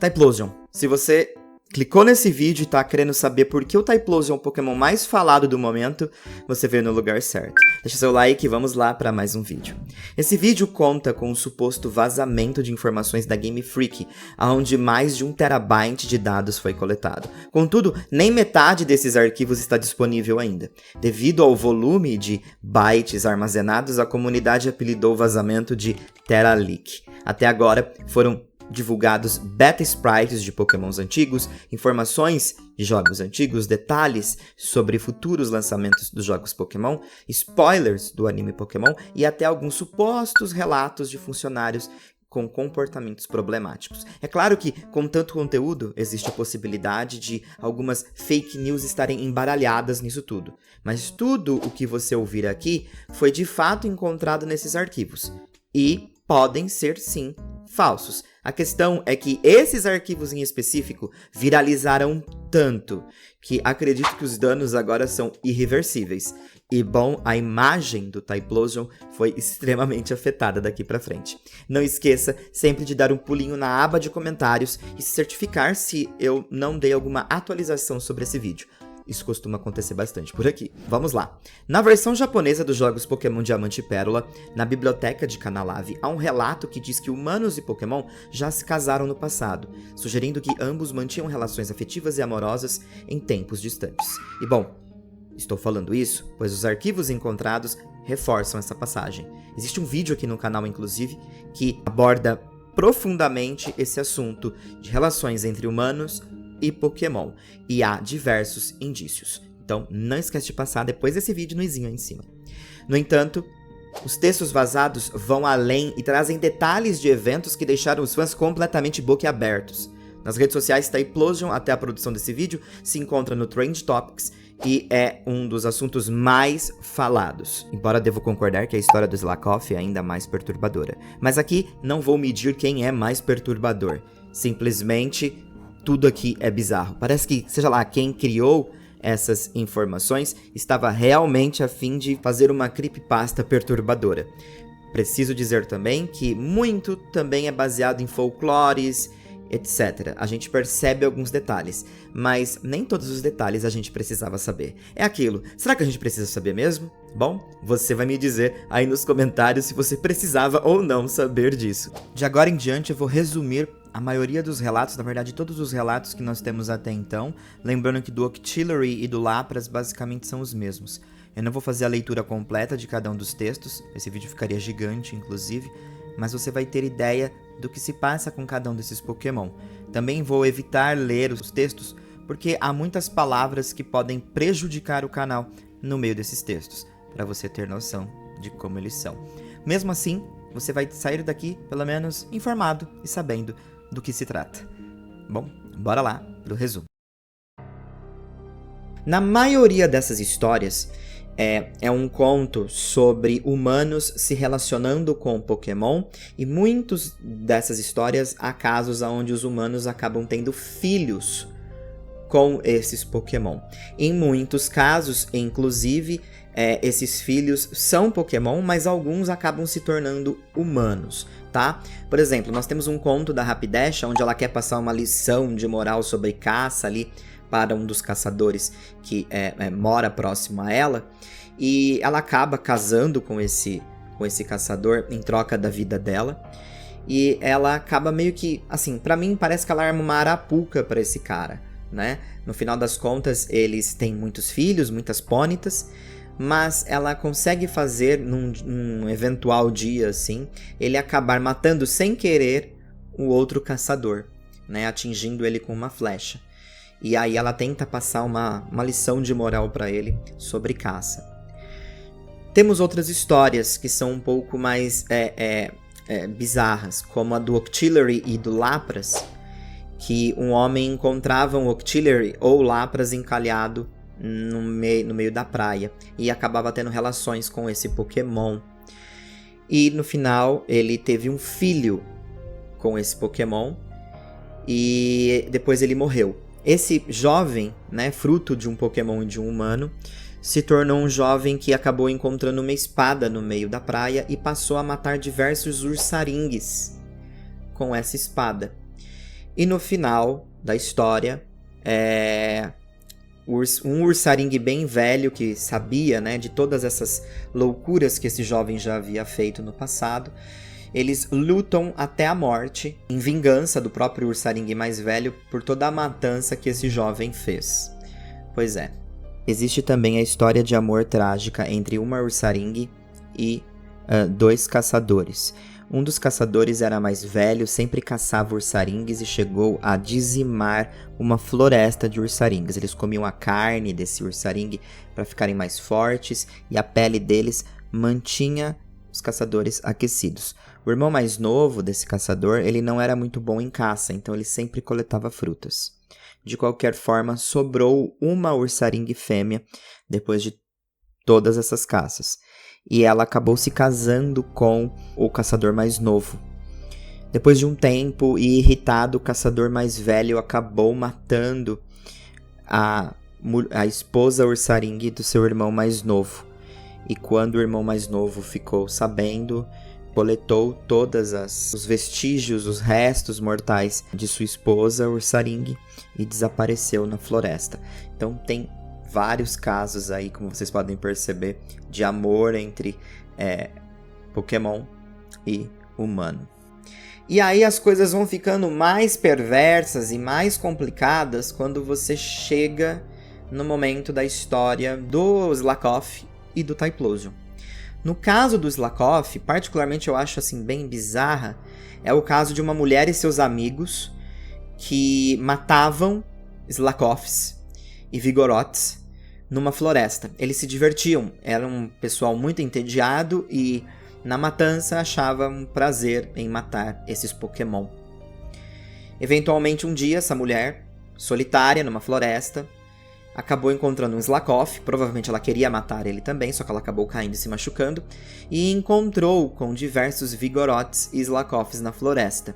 Typhlosion. Se você clicou nesse vídeo e tá querendo saber por que o Typhlosion é o Pokémon mais falado do momento, você veio no lugar certo. Deixa seu like e vamos lá para mais um vídeo. Esse vídeo conta com um suposto vazamento de informações da Game Freak, onde mais de 1 terabyte de dados foi coletado. Contudo, nem metade desses arquivos está disponível ainda. Devido ao volume de bytes armazenados, a comunidade apelidou o vazamento de Teraleak. Até agora, foram divulgados beta sprites de Pokémons antigos, informações de jogos antigos, detalhes sobre futuros lançamentos dos jogos Pokémon, spoilers do anime Pokémon e até alguns supostos relatos de funcionários com comportamentos problemáticos. É claro que, com tanto conteúdo, existe a possibilidade de algumas fake news estarem embaralhadas nisso tudo. Mas tudo o que você ouvir aqui foi de fato encontrado nesses arquivos. E podem ser, sim, falsos. A questão é que esses arquivos em específico viralizaram tanto que acredito que os danos agora são irreversíveis. E bom, a imagem do Typhlosion foi extremamente afetada daqui pra frente. Não esqueça sempre de dar um pulinho na aba de comentários e se certificar se eu não dei alguma atualização sobre esse vídeo. Isso costuma acontecer bastante por aqui. Vamos lá. Na versão japonesa dos jogos Pokémon Diamante e Pérola, na biblioteca de Canalave, há um relato que diz que humanos e Pokémon já se casaram no passado, sugerindo que ambos mantinham relações afetivas e amorosas em tempos distantes. E bom, estou falando isso, pois os arquivos encontrados reforçam essa passagem. Existe um vídeo aqui no canal, inclusive, que aborda profundamente esse assunto de relações entre humanos e Pokémon, e há diversos indícios. Então, não esquece de passar depois desse vídeo no izinho aí em cima. No entanto, os textos vazados vão além e trazem detalhes de eventos que deixaram os fãs completamente boquiabertos. Nas redes sociais, Typhlosion, até a produção desse vídeo, se encontra no Trend Topics e é um dos assuntos mais falados. Embora devo concordar que a história do Slakoth é ainda mais perturbadora. Mas aqui não vou medir quem é mais perturbador. Simplesmente tudo aqui é bizarro. Parece que, seja lá, quem criou essas informações estava realmente a fim de fazer uma creepypasta perturbadora. Preciso dizer também que muito também é baseado em folclores, etc. A gente percebe alguns detalhes, mas nem todos os detalhes a gente precisava saber. É aquilo, será que a gente precisa saber mesmo? Bom, você vai me dizer aí nos comentários se você precisava ou não saber disso. De agora em diante eu vou resumir a maioria dos relatos, na verdade todos os relatos que nós temos até então, lembrando que do Octillery e do Lapras basicamente são os mesmos. Eu não vou fazer a leitura completa de cada um dos textos, esse vídeo ficaria gigante inclusive, mas você vai ter ideia do que se passa com cada um desses Pokémon. Também vou evitar ler os textos, porque há muitas palavras que podem prejudicar o canal no meio desses textos, para você ter noção de como eles são. Mesmo assim, você vai sair daqui, pelo menos, informado e sabendo do que se trata. Bom, bora lá pro resumo. Na maioria dessas histórias, é um conto sobre humanos se relacionando com Pokémon, e muitas dessas histórias há casos onde os humanos acabam tendo filhos com esses Pokémon. Em muitos casos, inclusive, esses filhos são Pokémon, mas alguns acabam se tornando humanos, tá? Por exemplo, nós temos um conto da Rapidash, onde ela quer passar uma lição de moral sobre caça ali para um dos caçadores que mora próximo a ela, e ela acaba casando com esse caçador em troca da vida dela, e ela acaba meio que, assim, pra mim parece que ela arma uma arapuca pra esse cara, né? No final das contas, eles têm muitos filhos, muitas pônitas, mas ela consegue fazer, num eventual dia assim, ele acabar matando sem querer o outro caçador, né? Atingindo ele com uma flecha. E aí ela tenta passar uma lição de moral para ele sobre caça. Temos outras histórias que são um pouco mais bizarras, como a do Octillery e do Lapras, que um homem encontrava um Octillery ou Lapras encalhado no meio da praia e acabava tendo relações com esse Pokémon. E no final ele teve um filho com esse Pokémon e depois ele morreu. Esse jovem, né, fruto de um Pokémon e de um humano, se tornou um jovem que acabou encontrando uma espada no meio da praia e passou a matar diversos ursaringues com essa espada. E no final da história, um Ursaring bem velho que sabia, né, de todas essas loucuras que esse jovem já havia feito no passado, eles lutam até a morte, em vingança do próprio Ursaring mais velho por toda a matança que esse jovem fez. Pois é. Existe também a história de amor trágica entre uma Ursaring e 2 caçadores. Um dos caçadores era mais velho, sempre caçava Ursaringues e chegou a dizimar uma floresta de Ursaringues. Eles comiam a carne desse Ursaring para ficarem mais fortes e a pele deles mantinha os caçadores aquecidos. O irmão mais novo desse caçador, ele não era muito bom em caça, então ele sempre coletava frutas. De qualquer forma, sobrou uma Ursaring fêmea depois de todas essas caças. E ela acabou se casando com o caçador mais novo. Depois de um tempo, e irritado, o caçador mais velho acabou matando a esposa Ursaring do seu irmão mais novo. E quando o irmão mais novo ficou sabendo, coletou todos os vestígios, os restos mortais de sua esposa Ursaring e desapareceu na floresta. Então tem vários casos aí, como vocês podem perceber, de amor entre Pokémon e humano. E aí as coisas vão ficando mais perversas e mais complicadas quando você chega no momento da história do Slakoth e do Typhlosion. No caso do Slakoth, particularmente eu acho assim bem bizarra, é o caso de uma mulher e seus amigos que matavam Slakoths e Vigoroths numa floresta. Eles se divertiam, era um pessoal muito entediado e na matança achava um prazer em matar esses Pokémon. Eventualmente um dia essa mulher, solitária numa floresta, acabou encontrando um Slakoth, provavelmente ela queria matar ele também, só que ela acabou caindo e se machucando, e encontrou com diversos Vigoroths e Slakoths na floresta.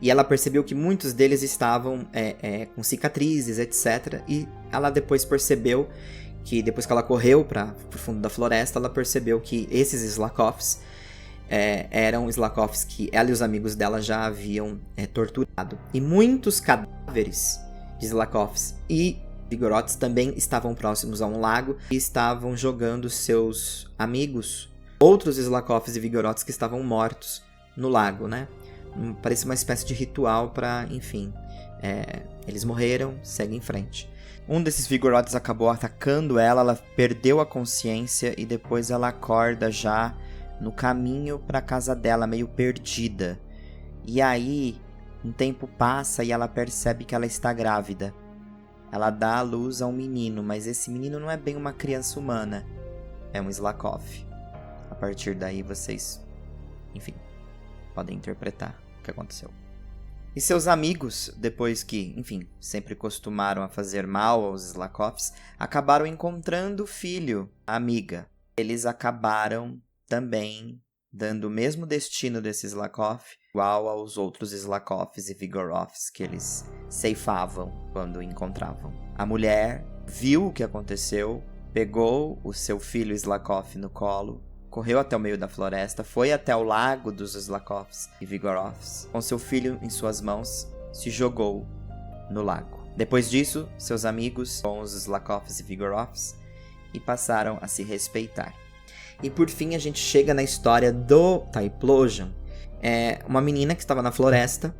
E ela percebeu que muitos deles estavam com cicatrizes, etc. E ela depois percebeu que, depois que ela correu para o fundo da floresta, ela percebeu que esses Slakoths eram Slakoths que ela e os amigos dela já haviam torturado. E muitos cadáveres de Slakoths e Vigoroths também estavam próximos a um lago e estavam jogando seus amigos, outros Slakoths e Vigoroths que estavam mortos no lago, né? Parece uma espécie de ritual para, enfim, eles morreram, segue em frente. Um desses Vigoroths acabou atacando ela, ela perdeu a consciência e depois ela acorda já no caminho para a casa dela, meio perdida. E aí, um tempo passa e ela percebe que ela está grávida. Ela dá à luz a um menino, mas esse menino não é bem uma criança humana, é um Slakoth. A partir daí vocês, enfim, podem interpretar o que aconteceu. E seus amigos, depois que, enfim, sempre costumaram a fazer mal aos Slakoths, acabaram encontrando o filho, a amiga. Eles acabaram também dando o mesmo destino desse Slakoth, igual aos outros Slakoths e Vigoroths que eles ceifavam quando encontravam. A mulher viu o que aconteceu, pegou o seu filho Slakoth no colo, correu até o meio da floresta, foi até o lago dos Slakoths e Vigoroths. Com seu filho em suas mãos, se jogou no lago. Depois disso, seus amigos com os Slakoths e Vigoroths e passaram a se respeitar. E por fim a gente chega na história do Typhlosion. É uma menina que estava na floresta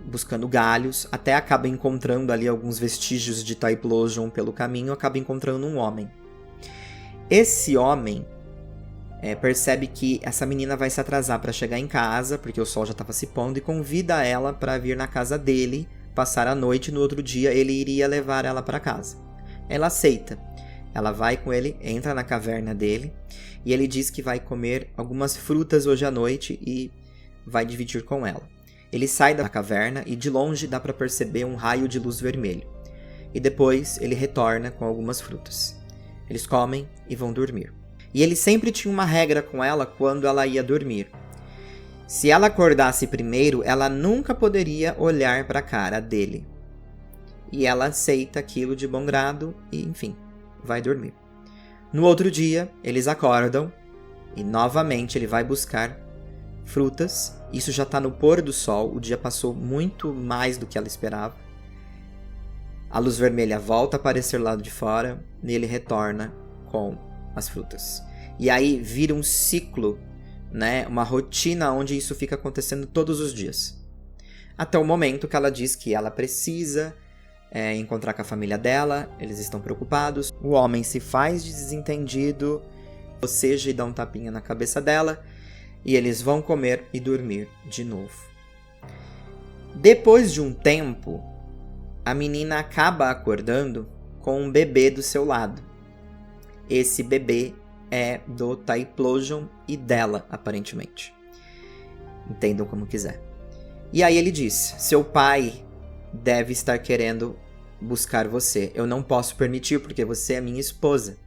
buscando galhos, até acaba encontrando ali alguns vestígios de Typhlosion pelo caminho, acaba encontrando um homem. Esse homem percebe que essa menina vai se atrasar para chegar em casa, porque o sol já estava se pondo, e convida ela para vir na casa dele, passar a noite, e no outro dia ele iria levar ela para casa. Ela aceita. Ela vai com ele, entra na caverna dele, e ele diz que vai comer algumas frutas hoje à noite e vai dividir com ela. Ele sai da caverna e de longe dá para perceber um raio de luz vermelho. E depois ele retorna com algumas frutas. Eles comem e vão dormir. E ele sempre tinha uma regra com ela quando ela ia dormir. Se ela acordasse primeiro, ela nunca poderia olhar para a cara dele. E ela aceita aquilo de bom grado e, enfim, vai dormir. No outro dia, eles acordam e novamente ele vai buscar frutas. Isso já tá no pôr do sol, o dia passou muito mais do que ela esperava. A luz vermelha volta a aparecer lá de fora e ele retorna com as frutas. E aí vira um ciclo, né? Uma rotina onde isso fica acontecendo todos os dias. Até o momento que ela diz que ela precisa encontrar com a família dela, eles estão preocupados. O homem se faz de desentendido, boceja e dá um tapinha na cabeça dela, e eles vão comer e dormir de novo. Depois de um tempo, a menina acaba acordando com um bebê do seu lado. Esse bebê é do Typhlosion e dela, aparentemente. Entendam como quiser. E aí ele diz: seu pai deve estar querendo buscar você. Eu não posso permitir porque você é minha esposa.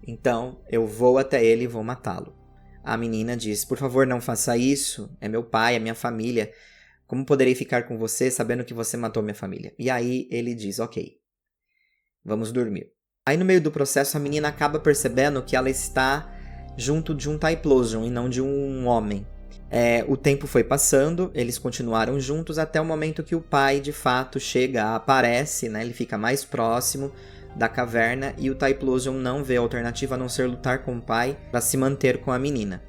Então eu vou até ele e vou matá-lo. A menina diz: por favor, não faça isso. É meu pai, é minha família. Como poderei ficar com você sabendo que você matou minha família? E aí ele diz: ok, vamos dormir. Aí no meio do processo a menina acaba percebendo que ela está junto de um Typhlosion e não de um homem. O tempo foi passando, eles continuaram juntos até o momento que o pai de fato chega, aparece, né? Ele fica mais próximo da caverna e o Typhlosion não vê alternativa a não ser lutar com o pai para se manter com a menina.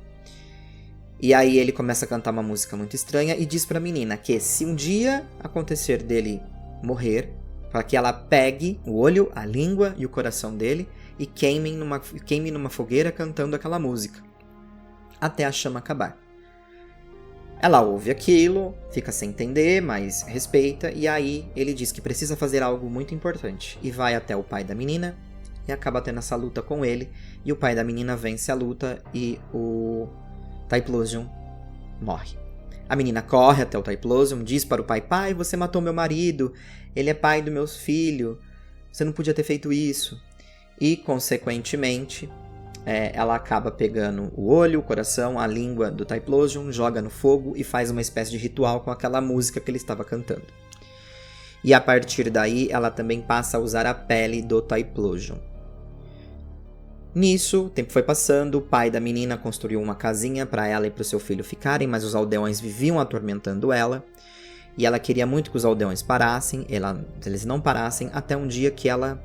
E aí ele começa a cantar uma música muito estranha e diz para a menina que se um dia acontecer dele morrer, para que ela pegue o olho, a língua e o coração dele e queime numa fogueira cantando aquela música, até a chama acabar. Ela ouve aquilo, fica sem entender, mas respeita, e aí ele diz que precisa fazer algo muito importante, e vai até o pai da menina, e acaba tendo essa luta com ele, e o pai da menina vence a luta, e o Typhlosion morre. A menina corre até o Typhlosion, diz para o pai: pai, você matou meu marido, ele é pai do meu filho, você não podia ter feito isso. E, consequentemente, ela acaba pegando o olho, o coração, a língua do Typhlosion, joga no fogo e faz uma espécie de ritual com aquela música que ele estava cantando. E a partir daí, ela também passa a usar a pele do Typhlosion. Nisso, o tempo foi passando, o pai da menina construiu uma casinha para ela e para o seu filho ficarem, mas os aldeões viviam atormentando ela, e ela queria muito que os aldeões parassem, eles não parassem, até um dia que ela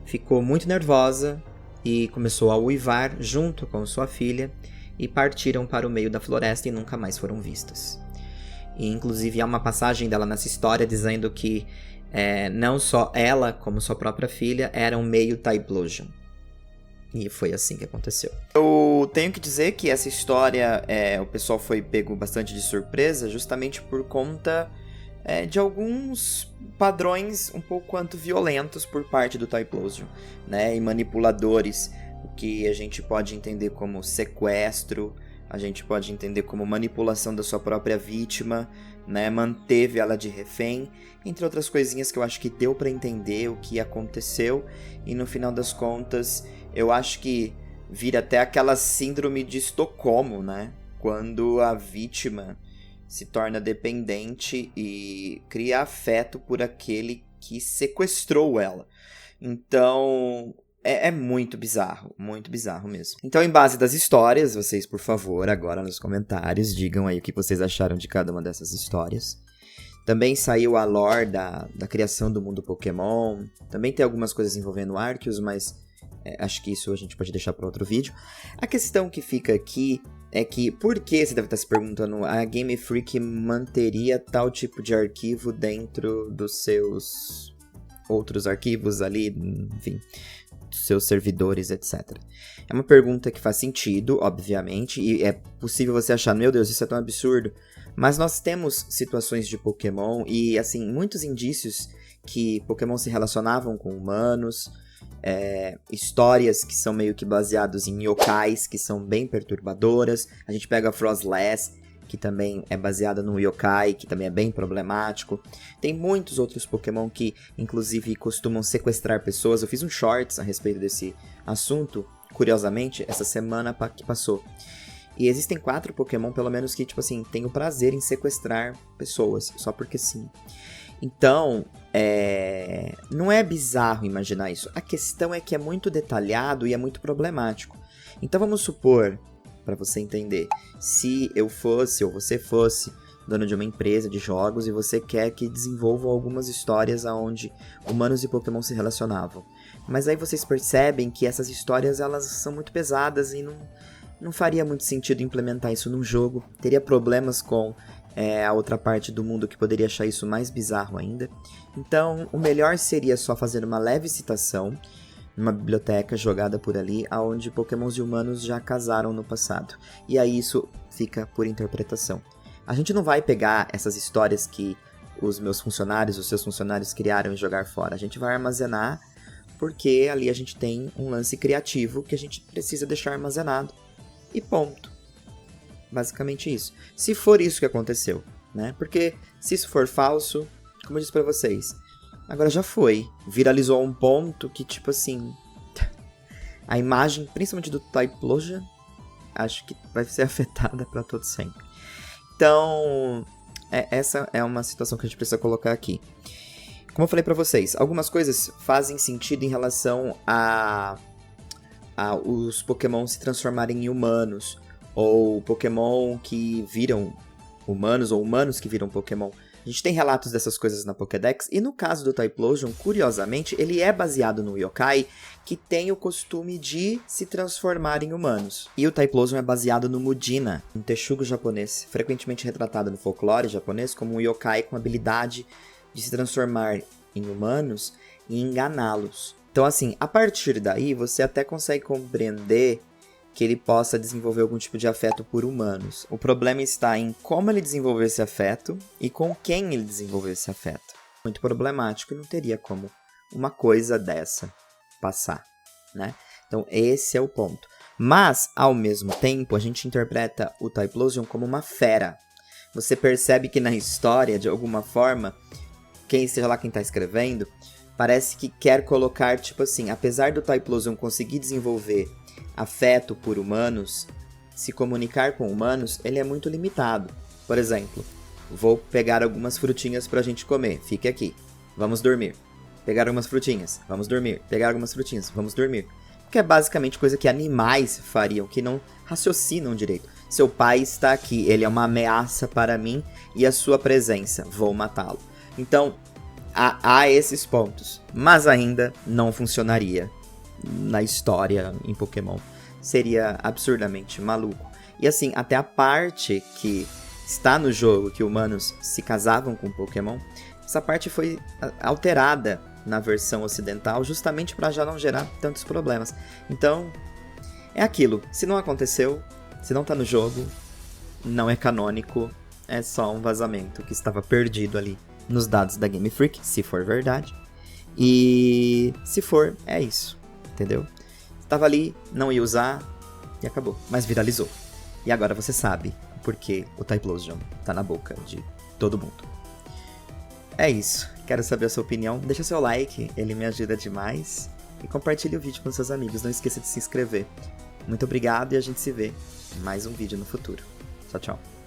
ficou muito nervosa e começou a uivar junto com sua filha, e partiram para o meio da floresta e nunca mais foram vistas. E inclusive há uma passagem dela nessa história dizendo que não só ela, como sua própria filha, eram meio Typhlosion. E foi assim que aconteceu. Eu tenho que dizer que essa história, o pessoal foi pego bastante de surpresa, justamente por conta de alguns padrões um pouco quanto violentos por parte do Typhlosion, né? E manipuladores, o que a gente pode entender como sequestro, a gente pode entender como manipulação da sua própria vítima, né? Manteve ela de refém, entre outras coisinhas que eu acho que deu pra entender o que aconteceu, e no final das contas eu acho que vira até aquela síndrome de Estocolmo, né? Quando a vítima se torna dependente e cria afeto por aquele que sequestrou ela. Então, é muito bizarro mesmo. Então, em base das histórias, vocês, por favor, agora nos comentários, digam aí o que vocês acharam de cada uma dessas histórias. Também saiu a lore da criação do mundo Pokémon. Também tem algumas coisas envolvendo Arceus, mas acho que isso a gente pode deixar para outro vídeo. A questão que fica aqui é que, por que, você deve estar se perguntando, a Game Freak manteria tal tipo de arquivo dentro dos seus outros arquivos ali, enfim, dos seus servidores, etc. É uma pergunta que faz sentido, obviamente, e é possível você achar, meu Deus, isso é tão absurdo, mas nós temos situações de Pokémon e, assim, muitos indícios que Pokémon se relacionavam com humanos, histórias que são meio que baseadas em yokais, que são bem perturbadoras. A gente pega a Frostless, que também é baseada no yokai, que também é bem problemático. Tem muitos outros Pokémon que, inclusive, costumam sequestrar pessoas. Eu fiz um shorts a respeito desse assunto, curiosamente, essa semana que passou. E existem 4 Pokémon, pelo menos, que, tipo assim, têm o prazer em sequestrar pessoas, só porque sim. Então, não é bizarro imaginar isso. A questão é que é muito detalhado e é muito problemático. Então vamos supor, pra você entender. Se eu fosse, ou você fosse, dono de uma empresa de jogos e você quer que desenvolvam algumas histórias onde humanos e Pokémon se relacionavam. Mas aí vocês percebem que essas histórias elas são muito pesadas e não faria muito sentido implementar isso num jogo. Teria problemas com a outra parte do mundo que poderia achar isso mais bizarro ainda. Então, o melhor seria só fazer uma leve citação numa biblioteca jogada por ali, onde Pokémons e humanos já casaram no passado. E aí isso fica por interpretação. A gente não vai pegar essas histórias que os meus funcionários, os seus funcionários criaram e jogar fora. A gente vai armazenar porque ali a gente tem um lance criativo que a gente precisa deixar armazenado. E ponto. Basicamente isso. Se for isso que aconteceu, né? Porque se isso for falso, como eu disse pra vocês, agora já foi. Viralizou a um ponto que, tipo assim, a imagem, principalmente do Typhlosion, acho que vai ser afetada pra todo sempre. Então, essa é uma situação que a gente precisa colocar aqui. Como eu falei pra vocês, algumas coisas fazem sentido em relação a os Pokémon se transformarem em humanos, ou Pokémon que viram humanos, ou humanos que viram Pokémon. A gente tem relatos dessas coisas na Pokédex, e no caso do Typhlosion, curiosamente, ele é baseado no yokai que tem o costume de se transformar em humanos. E o Typhlosion é baseado no Mudina, um texugo japonês, frequentemente retratado no folclore japonês como um yokai com a habilidade de se transformar em humanos e enganá-los. Então, assim, a partir daí, você até consegue compreender que ele possa desenvolver algum tipo de afeto por humanos. O problema está em como ele desenvolveu esse afeto e com quem ele desenvolveu esse afeto. Muito problemático e não teria como uma coisa dessa passar, né? Então, esse é o ponto. Mas, ao mesmo tempo, a gente interpreta o Typhlosion como uma fera. Você percebe que na história, de alguma forma, seja lá quem está escrevendo, parece que quer colocar, tipo assim, apesar do Typhlosion conseguir desenvolver afeto por humanos, se comunicar com humanos, ele é muito limitado. Por exemplo, vou pegar algumas frutinhas pra gente comer, fique aqui, vamos dormir. Pegar algumas frutinhas, vamos dormir. Pegar algumas frutinhas, vamos dormir. Que é basicamente coisa que animais fariam, que não raciocinam direito. Seu pai está aqui, ele é uma ameaça para mim e a sua presença, vou matá-lo. Então, há esses pontos, mas ainda não funcionaria na história em Pokémon. Seria absurdamente maluco. E assim, até a parte que está no jogo, que humanos se casavam com Pokémon, essa parte foi alterada na versão ocidental, justamente para já não gerar tantos problemas. Então, é aquilo. Se não aconteceu, se não tá no jogo, não é canônico, é só um vazamento que estava perdido ali nos dados da Game Freak, se for verdade. E se for, é isso, entendeu? Estava ali, não ia usar e acabou, mas viralizou. E agora você sabe porque o Typhlosion tá na boca de todo mundo. É isso, quero saber a sua opinião, deixa seu like, ele me ajuda demais. E compartilhe o vídeo com seus amigos, não esqueça de se inscrever. Muito obrigado e a gente se vê em mais um vídeo no futuro. Tchau, tchau.